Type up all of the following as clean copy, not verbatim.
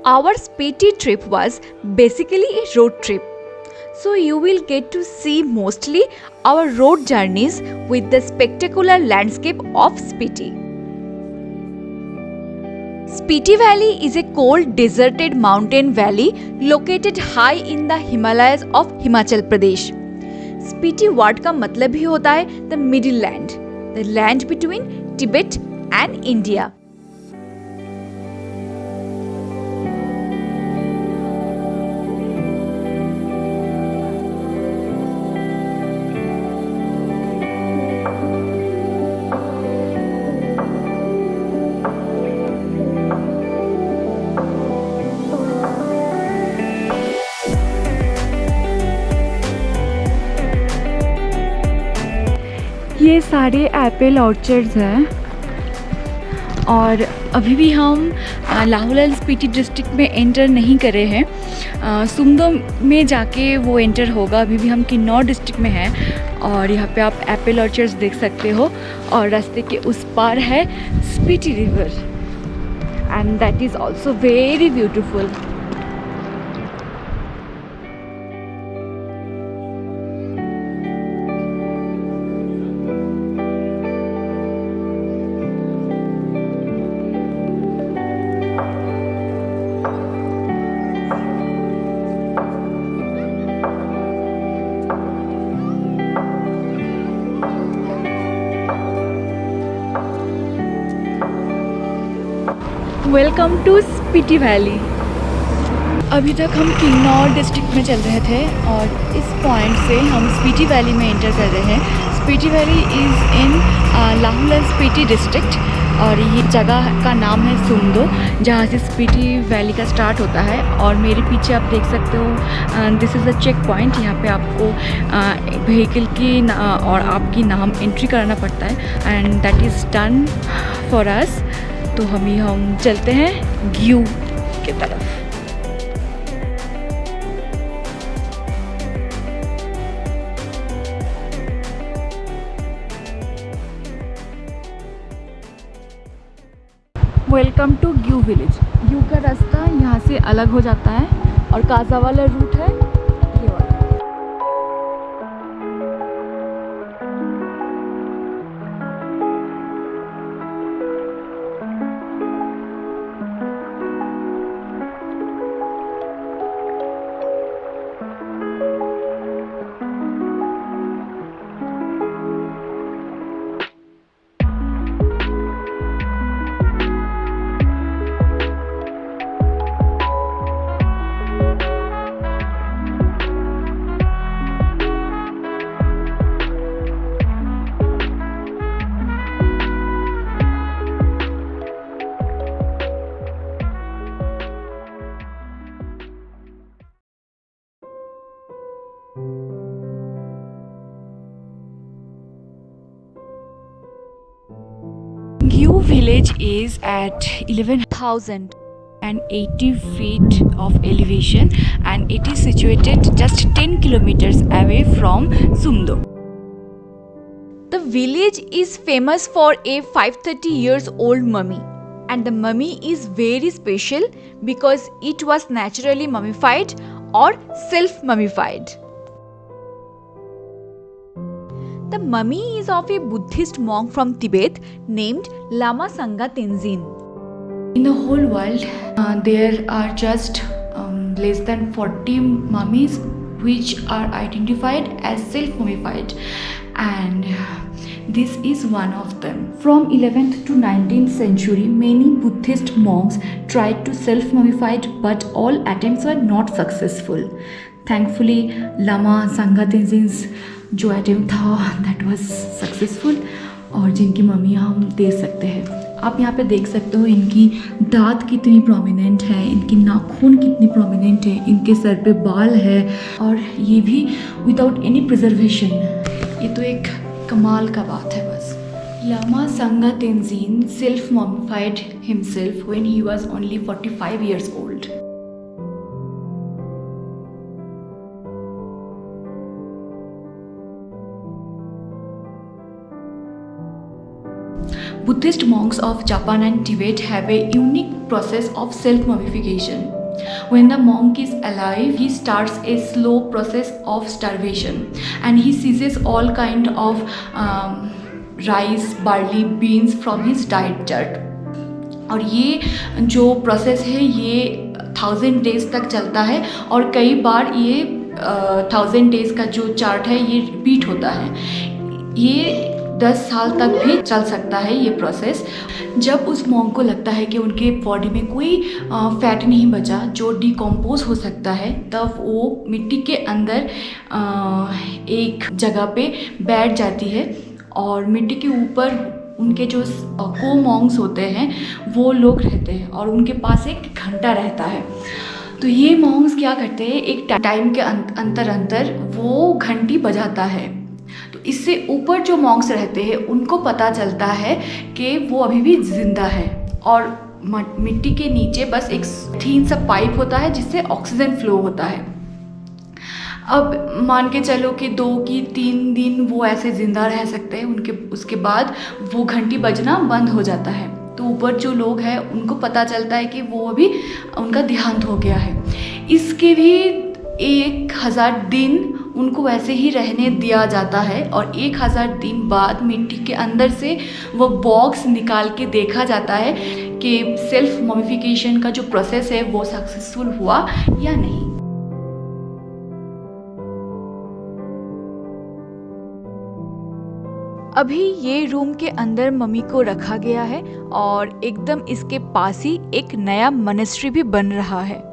Our Spiti trip was basically a road trip. So you will get to see mostly our road journeys with the spectacular landscape of Spiti. Spiti Valley is a cold deserted mountain valley located high in the Himalayas of Himachal Pradesh. Spiti word का मतलब ही होता है the middle land, the land between Tibet and India. ये सारे Apple orchards हैं और अभी भी हम लाहौल एंड स्पीति डिस्ट्रिक्ट में एंटर नहीं करे हैं। सुमदो में जाके वो एंटर होगा। अभी भी हम किन्नौर डिस्ट्रिक्ट में हैं और यहाँ पे आप एप्पल ऑर्चर्ड्स देख सकते हो और रास्ते के उस पार है Spiti river and that is also very beautiful. Welcome to Spiti valley. अभी तक हम किन्नौर डिस्ट्रिक्ट में चल रहे थे और इस पॉइंट से हम स्पीति वैली में एंटर कर रहे हैं। Spiti valley is in Lahaul and Spiti district और ये जगह का नाम है सुमदो, जहाँ से स्पीति वैली का स्टार्ट होता है। और मेरे पीछे आप देख सकते हो this is a checkpoint. यहाँ पे आपको व्हीकल की और आपकी नाम एंट्री कराना पड़ता है and that is done for us. तो हम चलते हैं ग्यू की तरफ। Welcome to Gue village. Gue का रास्ता यहाँ से अलग हो जाता है और काजा वाला रूट है ये वाला। Gyu village is at 11,080 feet of elevation and it is situated just 10 kilometers away from Sumdo. The village is famous for a 530 years old mummy, and the mummy is very special because it was naturally mummified or self-mummified. The mummy is of a Buddhist monk from Tibet named Lama Sangha Tenzin. In the whole world, there are just less than 40 mummies which are identified as self-mummified, and this is one of them. From 11th to 19th century, many Buddhist monks tried to self-mummify, but all attempts were not successful. Thankfully, Lama Sangha Tenzin's जो attempt था that was successful और जिनकी मम्मियाँ हम देख सकते हैं। आप यहाँ पे देख सकते हो इनकी दांत कितनी प्रोमिनेंट है, इनकी नाखून कितनी प्रोमिनेंट है, इनके सर पे बाल है और ये भी विदाउट एनी प्रिजर्वेशन। ये तो एक कमाल का बात है बस। Lama Sangha Tenzin self-mummified himself when he was only 45 years old. Buddhist monks of Japan and Tibet have a unique process of self-mummification. When the monk is alive, he starts a slow process of starvation, and he seizes all kind of rice, barley, beans from his diet chart. और ये जो process है ये 1000 days तक चलता है, और कई बार ये 1000 डेज का जो चार्ट है ये रिपीट होता है. ये 10 साल तक भी चल सकता है ये प्रोसेस. जब उस मॉन्क को लगता है कि उनके बॉडी में कोई फैट नहीं बचा जो डिकम्पोज हो सकता है, तब वो मिट्टी के अंदर एक जगह पे बैठ जाती है, और मिट्टी के ऊपर उनके जो को मॉन्क्स होते हैं वो लोग रहते हैं, और उनके पास एक घंटा रहता है. तो ये मॉन्क्स क्या करते हैं, एक टाइम के अंतर वो घंटी बजाता है. तो इससे ऊपर जो मॉन्क्स रहते हैं उनको पता चलता है कि वो अभी भी जिंदा है, और मिट्टी के नीचे बस एक थीन सा पाइप होता है जिससे ऑक्सीजन फ्लो होता है. अब मान के चलो कि 2 की 3 दिन वो ऐसे ज़िंदा रह सकते हैं, उसके बाद वो घंटी बजना बंद हो जाता है. तो ऊपर जो लोग हैं उनको पता चलता है कि वो अभी उनका देहांत हो गया है. इसके भी 1000 दिन उनको वैसे ही रहने दिया जाता है, और 1000 दिन बाद मिट्टी के अंदर से वो बॉक्स निकाल के देखा जाता है कि सेल्फ मॉमिफिकेशन का जो प्रोसेस है वो सक्सेसफुल हुआ या नहीं. अभी ये रूम के अंदर मम्मी को रखा गया है, और एकदम इसके पास ही एक नया मॉनेस्ट्री भी बन रहा है.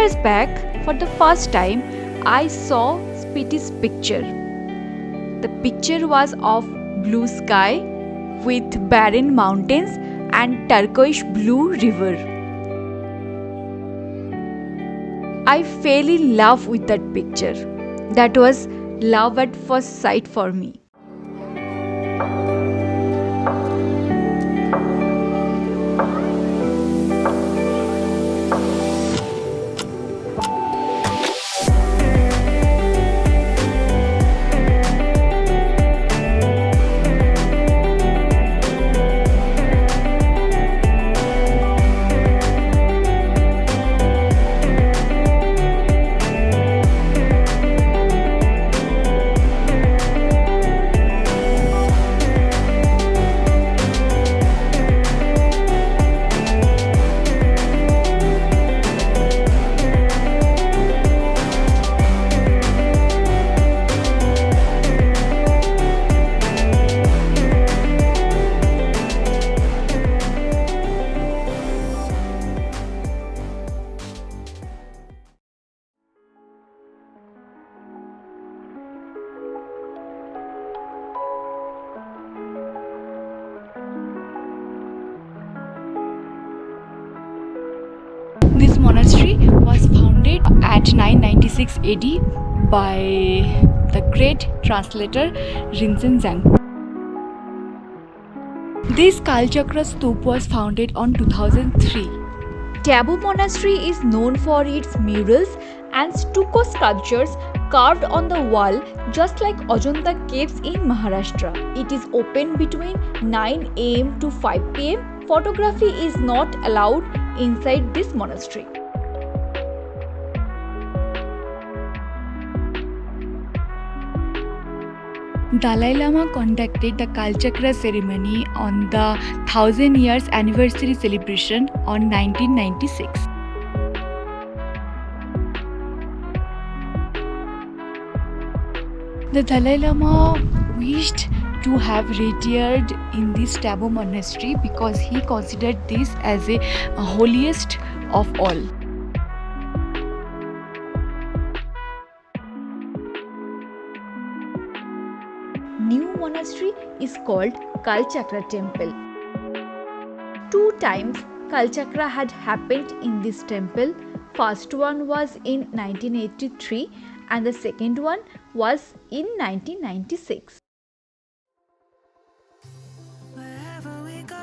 Years back, for the first time, I saw Spiti's picture. The picture was of blue sky with barren mountains and turquoise blue river. I fell in love with that picture. That was love at first sight for me. This monastery was founded at 996 AD by the great translator Rinzin Zhang. This Kalchakra Stupa was founded on 2003. Tabu Monastery is known for its murals and stucco sculptures carved on the wall just like Ajanta caves in Maharashtra. It is open between 9 am to 5 pm. Photography is not allowed inside this monastery. Dalai Lama conducted the Kalchakra ceremony on the 1000 years anniversary celebration on 1996. The Dalai Lama wished to have retired in this Tabo monastery because he considered this as a holiest of all. New monastery is called Kalchakra temple. 2 times Kalchakra had happened in this temple. First one was in 1983 and the second one was in 1996. Wherever we go,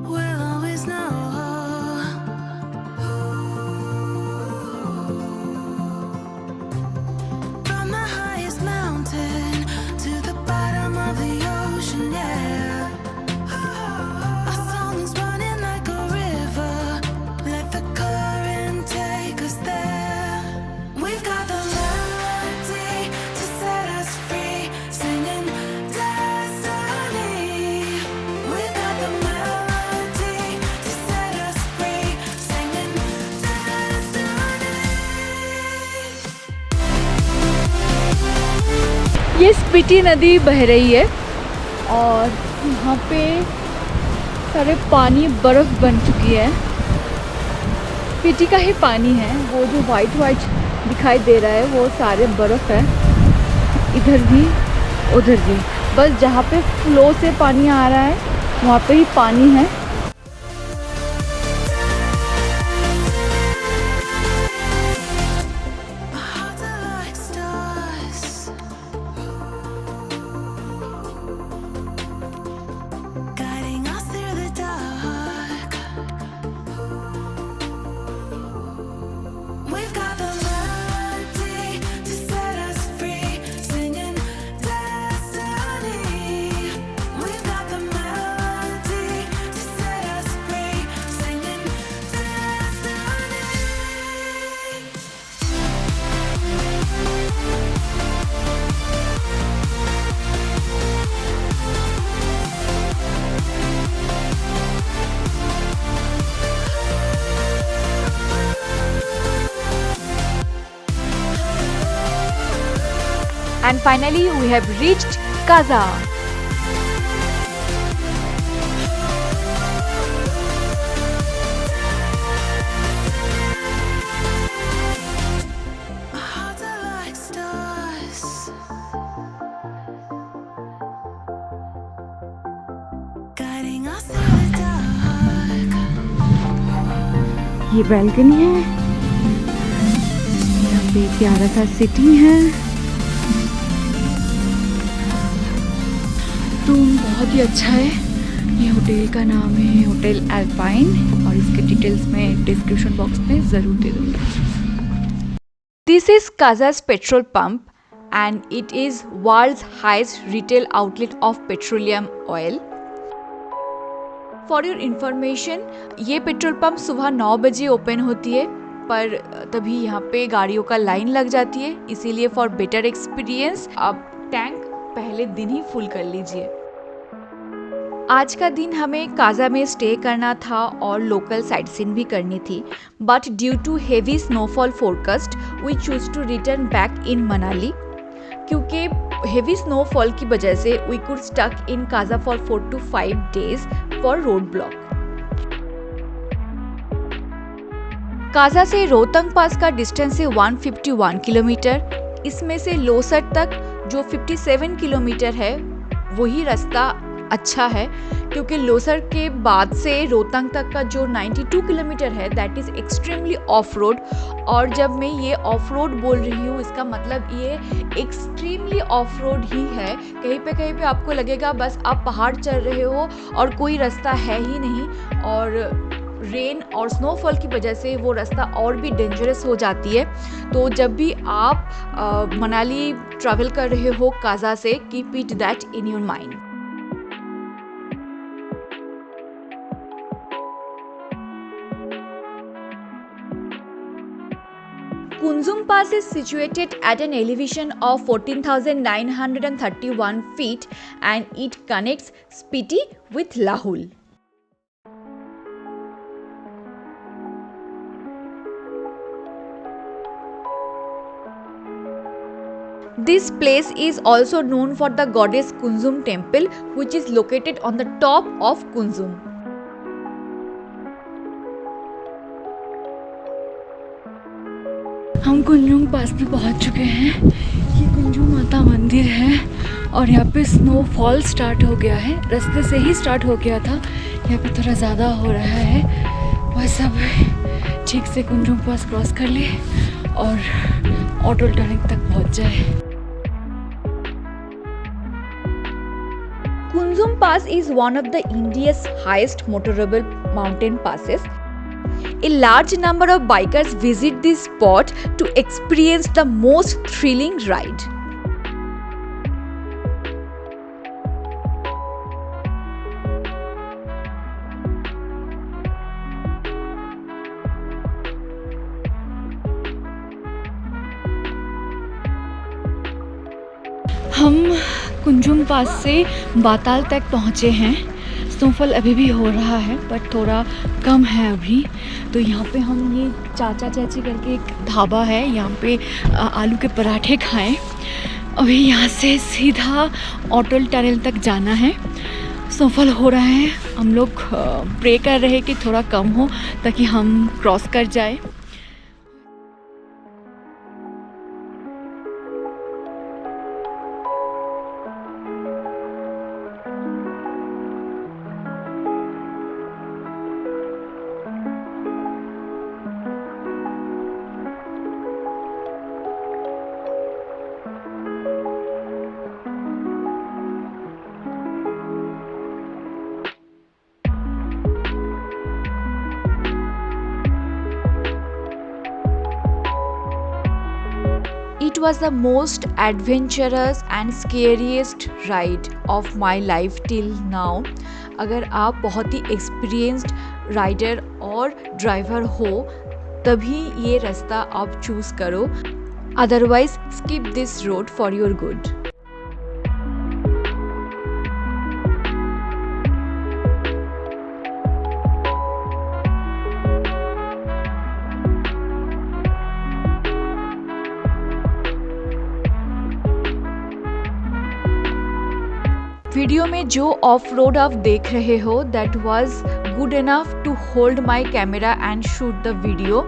we'll always know. From the highest mountain to the bottom of the ocean, yeah. Our song is running like a river. Let the current take us there. We've got the melody to set us free, singing destiny. We've got the melody to set us free, singing destiny. ये स्पीति नदी बह रही है और यहाँ पे सारे पानी बर्फ़ बन चुकी है। स्पीति का ही पानी है, वो जो वाइट दिखाई दे रहा है वो सारे बर्फ़ है, इधर भी उधर भी। बस जहाँ पे फ्लो से पानी आ रहा है वहाँ पे ही पानी है। Our hearts are like stars, guiding us through the dark. We've got the melody to set us free, singing destiny. We've got the melody to set us free, singing destiny. And finally we have reached Kaza. Our hearts are like stars, guiding us through the dark. ये balcony है, यहाँ पे प्यारा सा city है। Room बहुत ही अच्छा है। ये होटल का नाम है होटल अल्पाइन और इसके डिटेल्स मैं डिस्क्रिप्शन बॉक्स में ज़रूर दे दूँगी। This is Kaza's petrol pump and it is world's highest retail outlet of petroleum oil. For your information, ये पेट्रोल पंप सुबह 9 बजे ओपन होती है, पर तभी यहाँ पे गाड़ियों का लाइन लग जाती है, इसीलिए फॉर बेटर एक्सपीरियंस आप टैंक पहले दिन ही फुल कर लीजिए। आज का दिन हमें काजा में स्टे करना था और लोकल साइट सीन भी करनी थी, but due to heavy snowfall forecast we choose to return back in Manali. क्योंकि हेवी स्नोफॉल की वजह से we could stuck in Kaza for 4 to 5 days for road block. Kaza से रोहतंग पास का डिस्टेंस है 151 किलोमीटर। इसमें से लोसर तक जो 57 किलोमीटर है वही रास्ता अच्छा है, क्योंकि लोसर के बाद से रोहतंग तक का जो 92 किलोमीटर है that is extremely of road. और जब मैं ये ऑफ रोड बोल रही हूँ इसका मतलब ये एक्सट्रीमली ऑफ रोड ही है। कहीं पे आपको लगेगा बस आप पहाड़ चढ़ रहे हो और कोई रास्ता है ही नहीं, और रेन और स्नोफॉल की वजह से वो रास्ता और भी डेंजरस हो जाती है। तो जब भी आप मनाली ट्रैवल कर रहे हो काजा से, keep it that in your mind. Kunzum Pass is situated at an elevation of 14,931 feet and it connects Spiti with Lahul. This place is also known for the goddess Kunzum temple, which is located on the top of Kunzum. हम कुंजुम पास में पहुंच चुके हैं। ये कुंजुम माता मंदिर है और यहाँ पे स्नोफॉल स्टार्ट हो गया है। रास्ते से ही स्टार्ट हो गया था, यहाँ पे थोड़ा ज़्यादा हो रहा है। बस अब ठीक से कुंजुम पास क्रॉस कर ले और ऑटो टर्निंग तक पहुंच जाए। Kunzum Pass is one of the India's highest motorable mountain passes. A large number of bikers visit this spot to experience the most thrilling ride. हम कुंजुम पास से बाताल तक पहुँचे हैं। स्नोफॉल अभी भी हो रहा है बट थोड़ा कम है अभी। तो यहाँ पे हम ये चाचा चाची करके एक ढाबा है, यहाँ पे आलू के पराठे खाएं। अभी यहाँ से सीधा ऑटल टनल तक जाना है। स्नोफॉल हो रहा है, हम लोग प्रे कर रहे हैं कि थोड़ा कम हो ताकि हम क्रॉस कर जाए। It was the most adventurous and scariest ride of my life till now. अगर आप बहुत ही एक्सपीरियंस्ड राइडर और ड्राइवर हो तभी ये रास्ता आप चूज़ करो, otherwise skip this road for your good. Video में जो ऑफ रोड आप देख रहे हो that was good enough to hold my camera and shoot the video.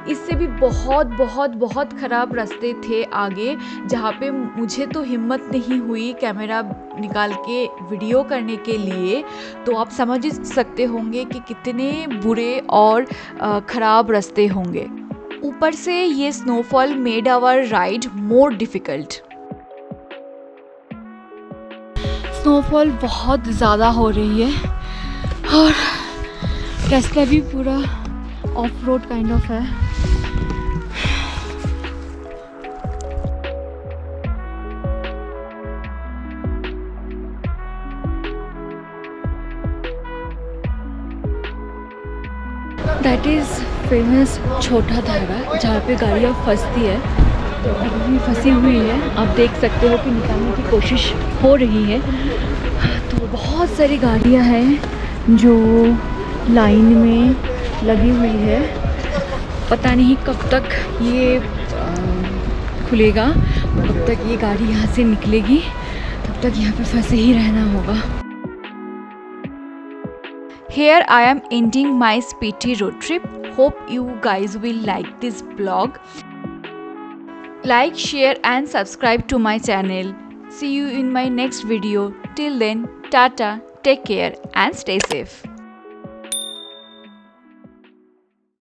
इससे भी बहुत बहुत बहुत ख़राब रास्ते थे आगे, जहाँ पे मुझे तो हिम्मत नहीं हुई कैमरा निकाल के वीडियो करने के लिए। तो आप समझ ही सकते होंगे कि कितने बुरे और ख़राब रास्ते होंगे। ऊपर से ये snowfall made our ride more difficult. Snowfall बहुत ज़्यादा हो रही है और रास्ता भी पूरा ऑफ रोड काइंड ऑफ है। That is famous Chhota Dhara, जहाँ पे गाड़ियाँ फंसती है। तो अभी फंसी हुई है, आप देख सकते हो कि निकालने की कोशिश हो रही है। तो बहुत सारी गाड़ियाँ हैं जो लाइन में लगी हुई है। पता नहीं कब तक ये खुलेगा, कब तक ये गाड़ी यहाँ से निकलेगी, तब तक यहाँ पे फंसे ही रहना होगा। Here I am ending my Spiti road trip. Hope you guys will like this vlog. Like, share and subscribe to my channel. See you in my next video. Till then, tata, take care and stay safe.